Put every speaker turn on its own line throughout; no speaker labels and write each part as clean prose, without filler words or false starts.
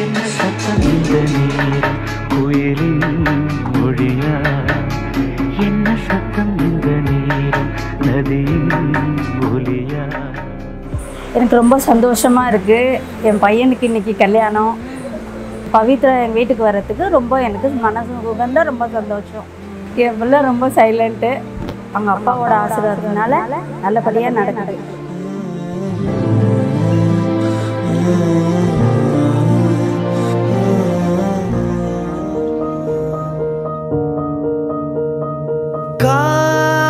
என்ன சத்தம் இந்த நீர் குயிலின் மொழியா, என்ன சத்தம் இந்த நீர் நதியின் ஒலியா.
எனக்கு ரொம்ப சந்தோஷமாக இருக்குது. என் பையனுக்கு இன்றைக்கி கல்யாணம். பவித்ரா எங்கள் வீட்டுக்கு வர்றதுக்கு ரொம்ப எனக்கு மனசு உகந்த ரொம்ப சந்தோஷம். என் பிள்ளை ரொம்ப சைலண்ட்டு. அவங்க அப்பாவோட ஆசீர்வாதத்தினால நல்லபடியாக நடக்குது.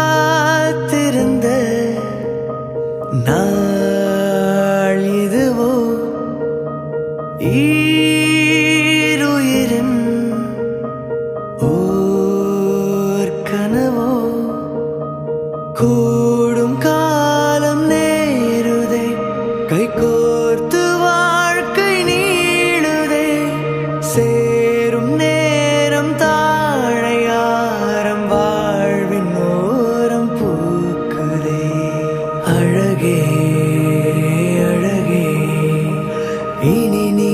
காத்திருந்த நாள் இதுவோ, ஈருயிரின் ஓர் கனவோ, கூடும் காலம் நேருதே, கைகோர்த்து வாழ்க்கை நீளுதே, சேரும் நேரம் தாழையாரம் வாழ்வின் ஓரம் பூக்குதே. அழகே அழகே இனி நீ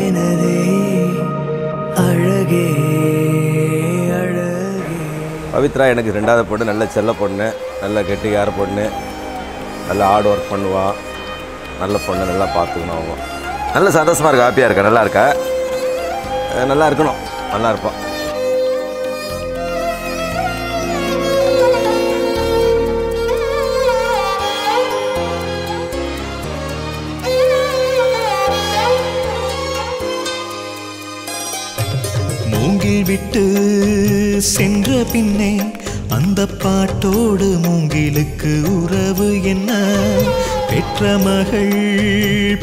எனதே, அழகே அழகே.
பவித்ரா எனக்கு ரெண்டாவது பொண்ணு, நல்ல செல்ல பொண்ணு, நல்ல கெட்டிக்கார பொண்ணு, நல்லா ஹார்ட் ஒர்க் பண்ணுவான், நல்ல பொண்ணு, நல்லா பார்த்துக்கணும். அவங்க நல்ல சந்தோஷமாக இருக்கா, ஹாப்பியாக இருக்கா, நல்லா இருக்கா, நல்லா இருக்கணும், நல்லா இருப்பான்.
மூங்கில் விட்டு சென்ற பின்னே அந்த பாட்டோடு மூங்கிலுக்கு உறவு என்ன? பெற்ற மகள்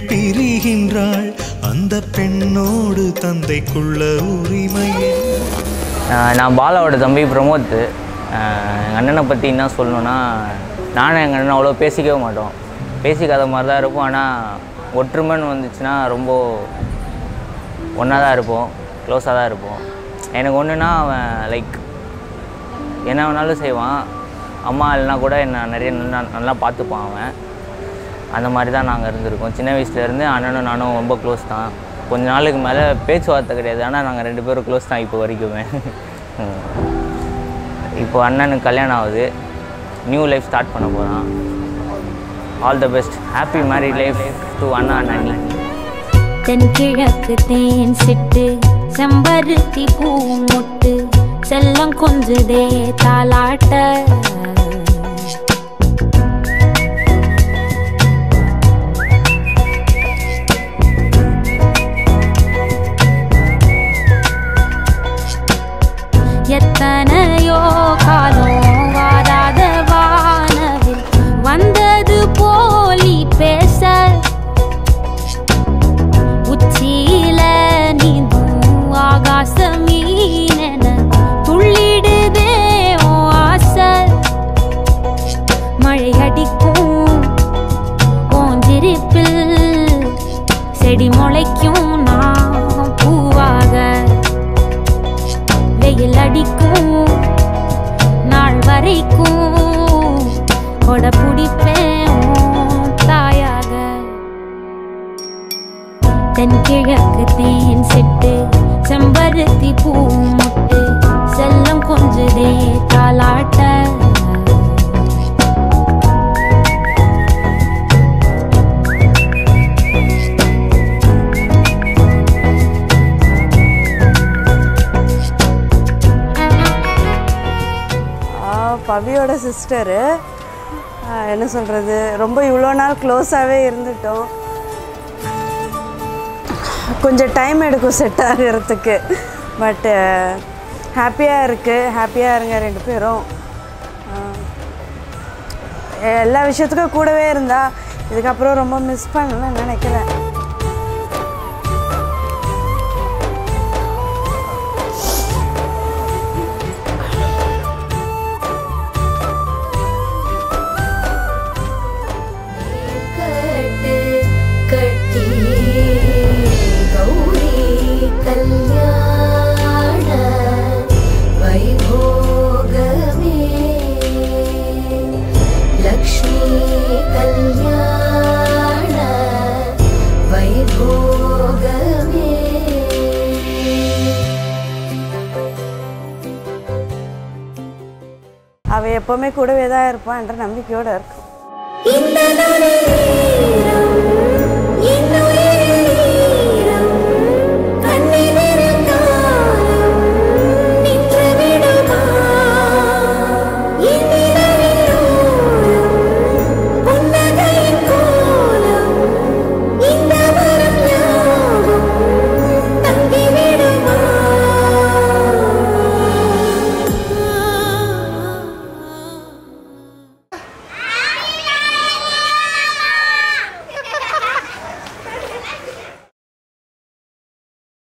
பிரிகின்றாள், அந்த பெண்ணோடு தந்தைக்குள்ள உரிமை என்ன?
நான் பாலாவோட தம்பி பிரமோத். எங்கள் அண்ணனை பற்றி என்ன சொல்லணுன்னா, நானும் எங்கள் அண்ணன் அவ்வளோ பேசிக்கவே மாட்டோம், பேசிக்காத மாதிரி தான் இருப்போம். ஆனால் ஒற்றுமைன்னு வந்துச்சுன்னா ரொம்ப ஒன்றா தான் இருப்போம், க்ளோஸாக தான் இருப்போம். எனக்கு ஒன்றுனா அவன் லைக் என்ன வேணாலும் செய்வான். அம்மா இல்லைனா கூட என்னை நிறைய நல்லா பார்த்துப்பான் அவன். அந்த மாதிரி தான் நாங்கள் இருந்திருக்கோம் சின்ன வயசுலேருந்து. அண்ணனும் நானும் ரொம்ப க்ளோஸ் தான். கொஞ்ச நாளுக்கு மேலே பேச்சுவார்த்தை கிடையாது, ஆனால் நாங்கள் 2 பேரும் க்ளோஸ் தான் இப்போ வரைக்குமே. இப்போ அண்ணனுக்கு கல்யாணம் ஆகுது, நியூ லைஃப் ஸ்டார்ட் பண்ண போகிறான். All the best, happy married life to Anna and அண்ணி.
தென்கிழக்கு தேன் சிட்டு செம்பருத்தி பூ மொட்டு செல்லம் கொஞ்சுதே தாலாட்ட. எத்தனையோ காலம் வாராத வானவில் வந்தது போலி பேச, உச்சியில நீந்தும் ஆகாச மீனென துள்ளிடுதே ஓ ஆசை. மழை அடிக்கும் ஓஞ்சிருப்பில் செடி முளைக்கும் நான் பூவாக. வெயில் அடிக்கும் நாள் வரைக்கும் கொட பிடிப்பேன் தாயாக. தென்கிழக்கு தேன் சிட்டு செம்பருத்தி பூ மொட்டு செல்லம் கொஞ்சுதே தாலாட்ட.
பவியோட சிஸ்டரு, என்ன சொல்கிறது, ரொம்ப இவ்வளோ நாள் க்ளோஸாகவே இருந்துட்டோம். கொஞ்சம் டைம் எடுக்கும் செட் ஆகிறதுக்கு, பட்டு ஹாப்பியாக இருக்குது. ஹாப்பியாக இருங்க 2 பேரும். எல்லா விஷயத்துக்கும் கூடவே இருந்தா இதுக்கப்புறம் ரொம்ப மிஸ் பண்ணலன்னு நினைக்கிறேன்.
கட்டி
எப்போவுமே கூடவே தான் இருப்பான் என்ற நம்பிக்கையோடு இருக்கும்.
இந்த நாளே